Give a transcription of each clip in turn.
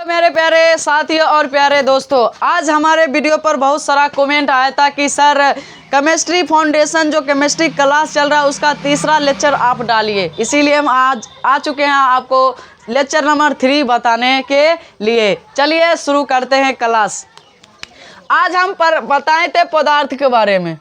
मेरे प्यारे साथियों और प्यारे दोस्तों, आज हमारे वीडियो पर बहुत सारा कमेंट आया था कि सर केमिस्ट्री फाउंडेशन जो केमिस्ट्री क्लास चल रहा है उसका तीसरा लेक्चर आप डालिए। इसीलिए हम आज आ चुके हैं आपको लेक्चर नंबर 3 बताने के लिए। चलिए शुरू करते हैं क्लास। आज हम बताए थे पदार्थ के बारे में,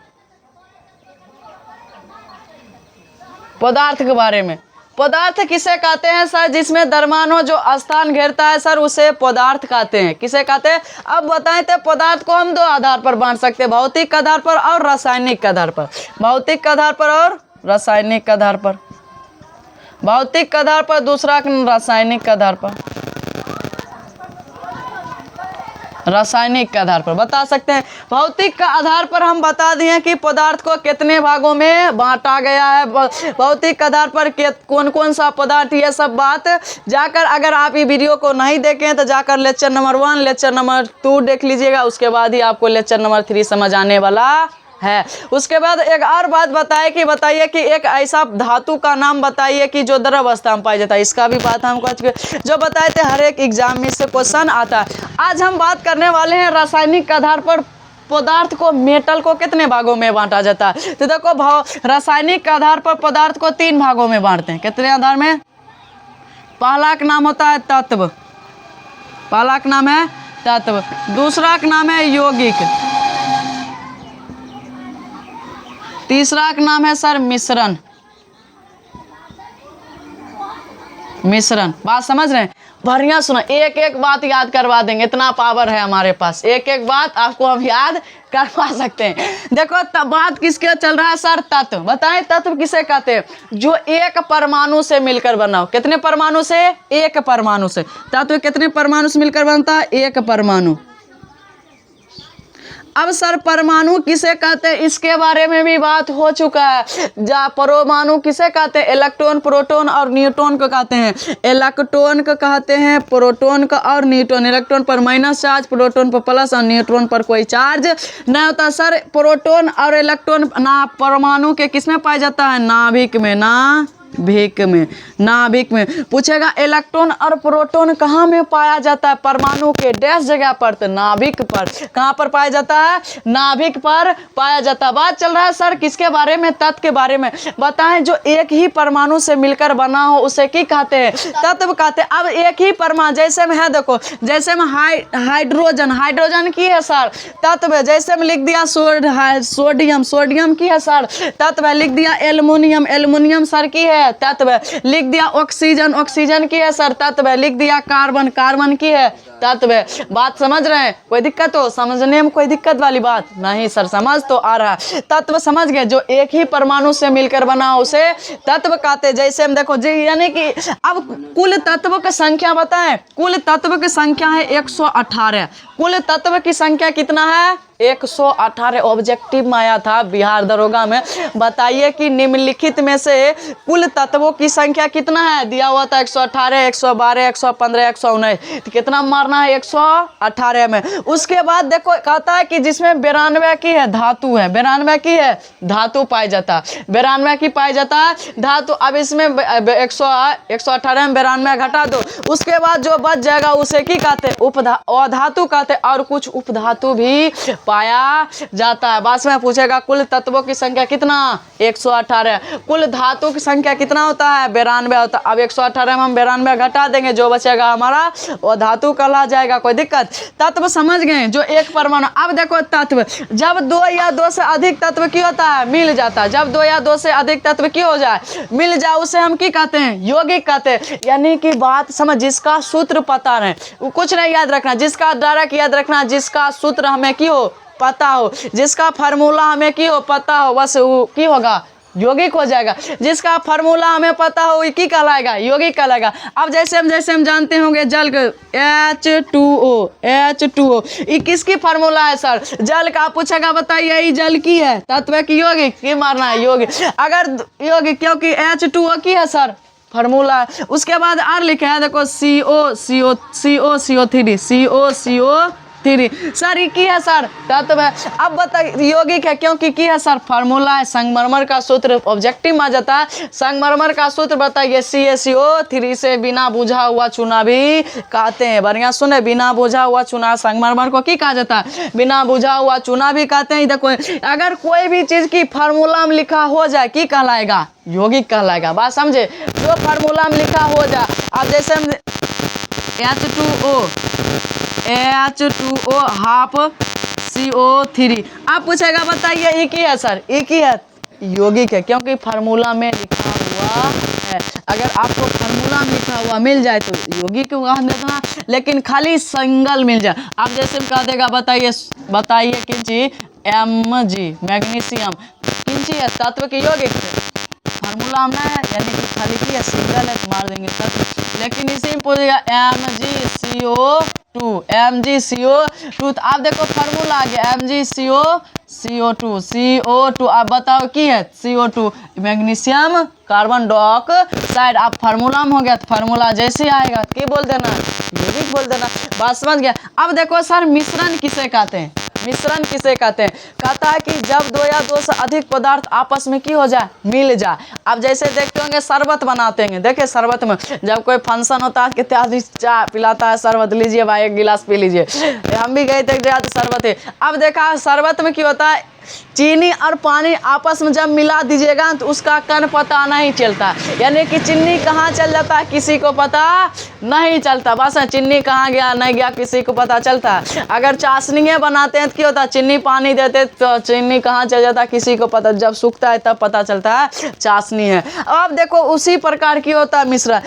पदार्थ किसे कहते हैं सर? जिसमें द्रव्यमान जो स्थान घेरता है सर उसे पदार्थ कहते हैं। किसे कहते हैं? अब बताए थे पदार्थ को हम दो आधार पर बांट सकते हैं, भौतिक आधार पर और रासायनिक आधार पर। भौतिक आधार पर और रासायनिक आधार पर, भौतिक आधार पर, दूसरा रासायनिक आधार पर, रासायनिक के आधार पर बता सकते हैं। भौतिक का आधार पर हम बता दिए कि पदार्थ को कितने भागों में बांटा गया है, भौतिक आधार पर कौन कौन सा पदार्थ, ये सब बात जाकर अगर आप ये वीडियो को नहीं देखें तो जाकर लेक्चर नंबर 1 लेक्चर नंबर 2 देख लीजिएगा। उसके बाद ही आपको लेक्चर नंबर 3 समझ आने वाला है। उसके बाद एक और बात बताइए कि एक ऐसा धातु का नाम बताइए कि जो द्रव अवस्था में पाया जाता है। इसका भी बात हम जो बताए थे, हर एक एग्जाम में से क्वेश्चन आता है। आज हम बात करने वाले हैं रासायनिक आधार पर पदार्थ को, मेटल को कितने भागों में बांटा जाता है। तो देखो रासायनिक आधार पर पदार्थ को 3 भागों में बांटते हैं। कितने आधार में? पहला का नाम होता है तत्व, पहला का नाम है तत्व, दूसरा का नाम है यौगिक, तीसरा का नाम है सर मिश्रण। मिश्रण बात समझ रहे हैं? बढ़िया सुनो, एक एक बात याद करवा देंगे, इतना पावर है हमारे पास, एक एक बात आपको हम याद करवा सकते हैं। देखो तब बात किसके चल रहा है सर? तत्व। बताएं तत्व किसे कहते हैं? जो एक परमाणु से मिलकर बना हो। कितने परमाणु से? एक परमाणु से। तत्व कितने परमाणु से मिलकर बनता है? एक परमाणु। अब सर परमाणु किसे कहते हैं? इसके बारे में भी बात हो चुका है। परमाणु किसे कहते हैं? इलेक्ट्रॉन, प्रोटॉन और न्यूट्रॉन को कहते हैं। इलेक्ट्रॉन को कहते हैं, प्रोटॉन का और न्यूट्रॉन। इलेक्ट्रॉन पर माइनस चार्ज, प्रोटॉन पर प्लस और न्यूट्रॉन पर कोई चार्ज नहीं होता। सर प्रोटॉन और इलेक्ट्रॉन ना परमाणु के किसमें पाया जाता है? नाभिक में, नाभिक में। पूछेगा इलेक्ट्रॉन और प्रोटॉन कहाँ में पाया जाता है? परमाणु के डैश जगह पर, तो नाभिक पर। कहाँ पर पाया जाता है? नाभिक पर पाया जाता है। बात चल रहा है सर किसके बारे में? तत्व के बारे में। बताएं जो एक ही परमाणु से मिलकर बना हो उसे क्या कहते हैं? तत्व कहते हैं। अब एक ही परमाणु जैसे में है, देखो जैसे में हाइड्रोजन, हाइड्रोजन की है सर तत्व। जैसे में लिख दिया सोडियम, सोडियम की है सर तत्व। लिख दिया एल्युमिनियम, एल्युमिनियम सर की है तत्व। लिख दिया ऑक्सीजन, ऑक्सीजन की है सर तत्व। लिख दिया कार्बन, कार्बन की है तत्व। बात समझ रहे हैं? कोई दिक्कत हो? समझने में कोई दिक्कत वाली बात नहीं सर, समझ तो आ रहा है। तत्व समझ गए? जो एक ही परमाणु से मिलकर बना हो उसे तत्व कहते हैं। जैसे हम देखो जी, यानी कि अब कुल तत्वों की संख्या बताएं। कुल तत्व की संख्या है 118। कुल तत्व की संख्या कितना है? 118। ऑब्जेक्टिव में आया था बिहार दरोगा में। बताइए कि निम्नलिखित में से कुल तत्वों की संख्या कितना है? दिया हुआ था 118, 112, 115, 119। तो कितना मारना है? 118 में। उसके बाद देखो कहता है कि जिसमें 92 की है धातु है, 92 की है धातु पाई जाता है, 92 की पाई जाता है धातु। अब इसमें 118 में 92 घटा दो, उसके बाद जो बच जाएगा उसे की कहते हैं? अधातु कहते हैं। और कुछ उपधातु भी पाया जाता है। बाद में पूछेगा कुल तत्वों की संख्या कितना? 118। कुल धातु की संख्या कितना होता है? 92 होता है। अब 118 में हम 92 घटा देंगे, जो बचेगा हमारा वो धातु कहला जाएगा। कोई दिक्कत? तत्व समझ गए? जो एक परमाणु। अब देखो तत्व, जब 2 या 2 से अधिक तत्व की होता है? मिल जाता है। जब 2 या 2 से अधिक तत्व की हो जाए, मिल जाए, उसे हम की कहते हैं? यौगिक कहते हैं। यानी कि बात समझ, जिसका सूत्र पता नहीं, कुछ नहीं याद रखना, जिसका डायरेक्ट याद रखना, जिसका सूत्र हमें की हो पता हो, जिसका फार्मूला हमें की हो पता हो, बस वो की होगा? यौगिक हो जाएगा। जिसका फार्मूला हमें पता हो ये की कहलाएगा? यौगिक कहलाएगा। अब जैसे हम जानते होंगे जल H2O, H2O ये किसकी फार्मूला है सर? जल का। पूछेगा बताइए ये जल की है तत्व की यौगिक की मारना है? यौगिक। अगर यौगिक क्योंकि H2O की है सर फार्मूला है। उसके बाद और लिखे है देखो CO, CO, CO, CO3, CO, CO 3 sir ये की है सर तत्व है। अब बताइए यौगिक है क्योंकि की है सर फार्मूला है, संगमरमर का सूत्र ऑब्जेक्टिव आ जाता है। संगमरमर का सूत्र बताइए CaCO3 से बिना बुझा हुआ चूना भी कहते हैं। बढ़िया सुने, बिना बुझा हुआ चूना संगमरमर को की कहा जाता है, बिना बुझा हुआ चूना भी कहते हैं। देखो अगर कोई भी चीज की फार्मूला में लिखा हो जाए की कहलाएगा, यौगिक कहलाएगा। बात समझे, जो फार्मूला में लिखा हो जाए, अब जैसे H2O हाफ CO3, आप पूछेगा बताइए एक ही है सर, एक ही है, यौगिक है क्योंकि फार्मूला में लिखा हुआ है। अगर आपको फार्मूला में लिखा हुआ मिल जाए तो यौगिक को कह देना, लेकिन खाली सिंगल मिल जाए, आप जैसे कह देगा बताइए किंची Mg मैग्नीशियम किंची है तत्व के यौगिक फार्मूला में है, यानी कि खाली की है सिंगल है तो मार देंगे तत्व। लेकिन इसी में पूछेगा MgCO2 तो आप देखो फार्मूला आ गया MgCO2 आप बताओ की है CO2 मैग्नीशियम कार्बन डाइऑक्साइड। आप फार्मूला में हो गया तो फार्मूला जैसे आएगा की बोल देना, यौगिक बोल देना। बात समझ गया। अब देखो सर मिश्रण किसे कहते हैं, मिश्रण किसे कहते हैं, कहता है कि जब दो या दो से अधिक पदार्थ आपस में की हो जाए, मिल जाए। अब जैसे देखते होंगे शरबत बनाते हैं, देखे शरबत में जब कोई फंक्शन होता है इत्यादि चाय पिलाता है, शरबत लीजिए भाई एक गिलास पी लीजिए, हम भी गए थे तो शरबत है। अब देखा शरबत में क्या होता है, चीनी और पानी आपस में जब मिला दीजिएगा तो उसका कण पता नहीं चलता, यानी कि चीनी कहाँ चल जाता है किसी को पता नहीं चलता। बस चीनी कहाँ गया नहीं गया किसी को पता चलता है। अगर चाशनी बनाते हैं तो क्या होता है, चीनी पानी देते तो चीनी कहाँ चल जाता है किसी को पता, जब सूखता है तब पता चलता है चाशनी है। अब देखो उसी प्रकार की होता है मिश्रण।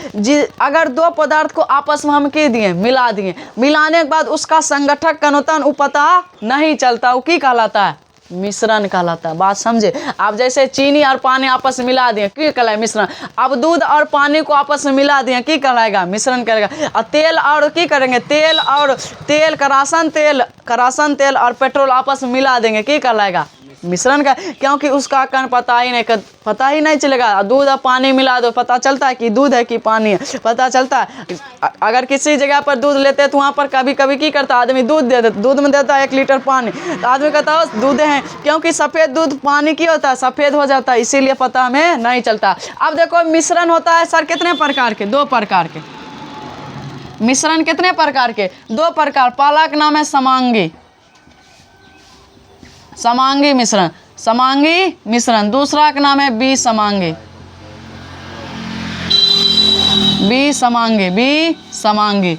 अगर दो पदार्थ को आपस में हम के दिए मिला दिए, मिलाने के बाद उसका संगठक कण होता है वो पता नहीं चलता, वो की कहलाता है, मिश्रण कहलाता है। बात समझे। आप जैसे चीनी और पानी आपस में मिला दिए की कहलाएगा मिश्रण। अब दूध और पानी को आपस में मिला दिए की कहलाएगा, मिश्रण करेगा। और तेल और की करेंगे, तेल करासन तेल और पेट्रोल आपस में मिला देंगे की कहलाएगा, मिश्रण का, क्योंकि उसका कण पता ही नहीं चलेगा। दूध और पानी मिला दो पता चलता है कि दूध है कि पानी है, पता चलता है। अगर किसी जगह पर दूध लेते हैं तो वहाँ पर कभी कभी की करता है आदमी दूध दे देता, दूध में देता है 1 लीटर पानी, तो आदमी कहता है दूध है, क्योंकि सफ़ेद दूध पानी की होता है सफ़ेद हो जाता है, इसीलिए पता हमें नहीं चलता। अब देखो मिश्रण होता है सर कितने प्रकार के, 2 प्रकार के। मिश्रण कितने प्रकार के, 2 प्रकार। पहला का नाम है समांगी मिश्रण, दूसरा का नाम है विसमांगी।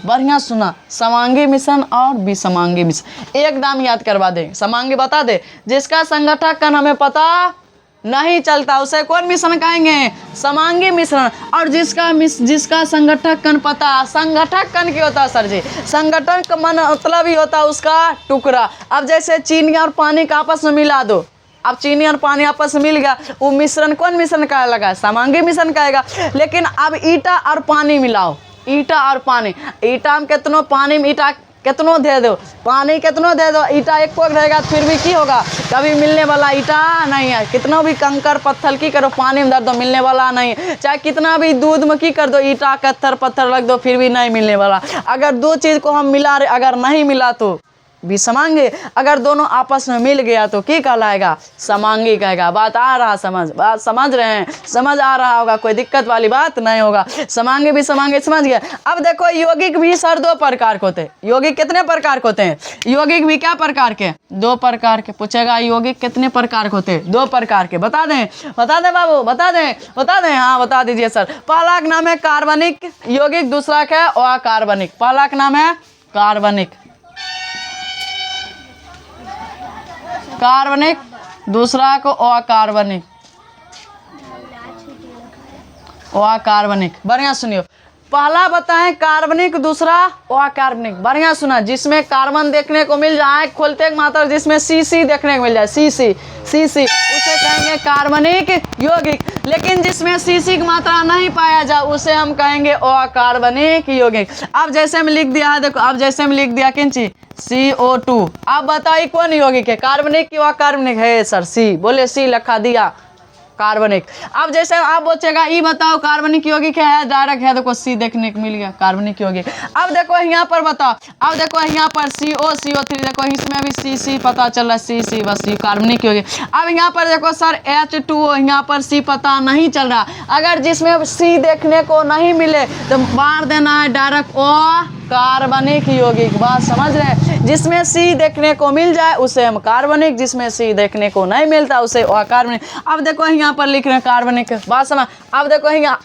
बढ़िया सुना, समांगी मिश्रण और विसमांगी मिश्रण एकदम याद करवा दे। समांगी बता दे, जिसका संगठक कण हमें पता नहीं चलता उसे कौन मिश्रण कहेंगे, समांगी मिश्रण। और जिसका संगठक कण पता, संगठक कण क्या होता है सर जी, संगठन का मतलब ही होता है उसका टुकड़ा। अब जैसे चीनी और पानी का आपस में मिला दो, अब चीनी और पानी आपस में मिल गया, वो मिश्रण कौन मिश्रण कहा लगा, समांगी मिश्रण कहेगा। लेकिन अब ईटा और पानी मिलाओ, ईटा में कितनों, पानी में ईटा कितनों दे दो, पानी कितनों दे दो, ईटा एक को रहेगा फिर भी की होगा, कभी मिलने वाला ईटा नहीं है। कितना भी कंकर पत्थर की करो पानी में धर दो मिलने वाला नहीं, चाहे कितना भी दूध में की कर दो, ईटा पत्थर रख दो फिर भी नहीं मिलने वाला। अगर 2 चीज़ को हम मिला रहे, अगर नहीं मिला तो विसमांगी, अगर दोनों आपस में मिल गया तो की कहलाएगा, समांगी कहेगा। बात आ रहा बात समझ रहे हैं, समझ आ रहा होगा, कोई दिक्कत वाली बात नहीं होगा। समांगी विसमांगी समझ गया। अब देखो यौगिक भी सर 2 प्रकार के होते हैं। यौगिक कितने प्रकार के होते हैं, यौगिक भी क्या प्रकार के, 2 प्रकार के। पूछेगा यौगिक कितने प्रकार के होते हैं, 2 प्रकार के। बता दें बाबू, बता दें हाँ बता दीजिए सर। पहला का नाम है कार्बनिक यौगिक, दूसरा का है अकार्बनिक। पहला का नाम है कार्बनिक, दूसरा को अकार्बनिक। बढ़िया सुनियो, पहला बताएं कार्बनिक, दूसरा अकार्बनिक। बढ़िया सुना, जिसमें कार्बन देखने को मिल जाए खोलते मात्र, जिसमें CC देखने को मिल जाए, CC उसे कहेंगे कार्बनिक यौगिक। लेकिन जिसमें CC की मात्रा नहीं पाया जाए उसे हम कहेंगे अकार्बनिक यौगिक। अब जैसे में लिख दिया है, देखो अब जैसे में लिख दिया किंची CO2। अब बताइए कौन यौगिक है, कार्बनिक की अकार्बनिक है सर, C बोले, C लिखा दिया कार्बनिक। अब जैसे आप पूछेगा ई बताओ कार्बनिक यौगिक है, डायरेक्ट है देखो सी देखने को मिल गया कार्बनिक यौगिक। अब देखो यहाँ पर बताओ, अब देखो यहाँ पर CO3 देखो इसमें भी C पता चल रहा है, C बस C कार्बनिक यौगिक। अब यहाँ पर देखो सर H2O, यहाँ पर C पता नहीं चल रहा। अगर जिसमें C देखने को नहीं मिले तो मार देना है डायरेक्ट O कार्बनिक यौगिक। बात समझ रहे हैं, जिसमें C देखने को मिल जाए उसे हम कार्बनिक, जिसमें C देखने को नहीं मिलता उसे अकार्बनिक। अब देखो यहाँ पर लिख रहे हैं कार्बनिक, बात समझ। अब देखो यहाँ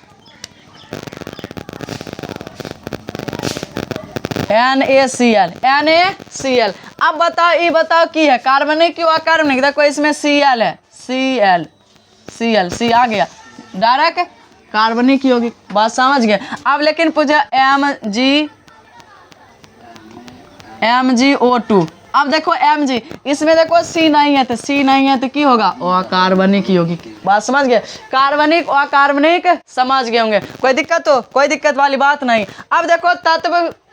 NaCl। अब बताओ ये बताओ की है कार्बनिक क्यों अकार्बनिक। देखो इसमें Cl है, C आ गया डायरेक्ट कार्बनिक यौगिक। बात समझ गए। अब लेकिन पूछा MgO2। अब देखो Mg, इसमें देखो C नहीं है तो की होगा अकार्बनिक यौगिक। बात समझ गए, कार्बनिक अकार्बनिक समझ गए होंगे। कोई दिक्कत हो, कोई दिक्कत वाली बात नहीं। अब देखो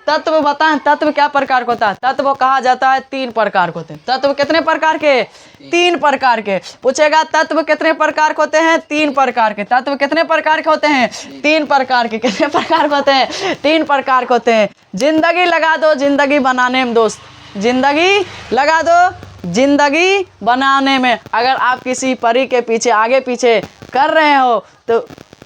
तत्व बताएं, तत्व क्या प्रकार का होता है। तत्व कहा जाता है 3 प्रकार के होते हैं। तत्व कितने प्रकार के? 3 प्रकार के। पूछेगा तत्व कितने प्रकार के होते हैं? 3 प्रकार के। तत्व कितने प्रकार के होते हैं? 3 प्रकार के। कितने प्रकार के होते हैं? 3 प्रकार के होते हैं। जिंदगी लगा दो जिंदगी बनाने में दोस्त, जिंदगी लगा दो जिंदगी बनाने में। अगर आप किसी परी के पीछे आगे पीछे कर रहे हो तो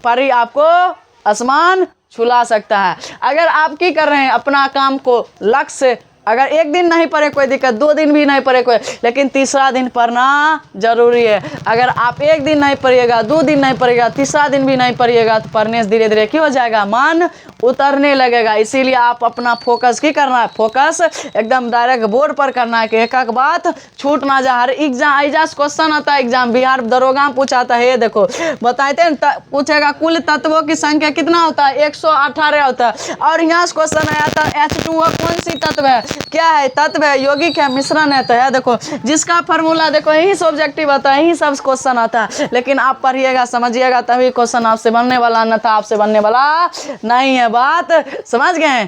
परी आपको आसमान छुला सकता है। अगर आप की कर रहे हैं अपना काम को लक्ष्य से, अगर एक दिन नहीं पढ़े कोई दिक्कत, 2 दिन भी नहीं पढ़े कोई, लेकिन तीसरा दिन पढ़ना जरूरी है। अगर आप एक दिन नहीं पढ़िएगा, 2 दिन नहीं पढ़िएगा, तीसरा दिन भी नहीं पढ़िएगा तो पढ़ने से धीरे धीरे क्या हो जाएगा, मन उतरने लगेगा। इसीलिए आप अपना फोकस की करना है, फोकस एकदम डायरेक्ट बोर्ड पर करना है कि एक एक बात छूट ना जाए। हर एग्जाम ऐसा क्वेश्चन आता है, एग्जाम बिहार दरोगा में पूछा था, ये देखो बताते पूछेगा कुल तत्वों की संख्या कितना होता है, 118 होता है। और यहाँ से क्वेश्चन आया था H2O कौन सी तत्व है, क्या है, तत्व है, यौगिक है, मिश्रण है। तो है देखो जिसका फार्मूला देखो यही सब्जेक्टिव आता है, यही सब क्वेश्चन आता है। लेकिन आप पढ़िएगा समझिएगा तभी क्वेश्चन आपसे बनने वाला, अन्यथा आपसे बनने वाला नहीं है। बात समझ गए।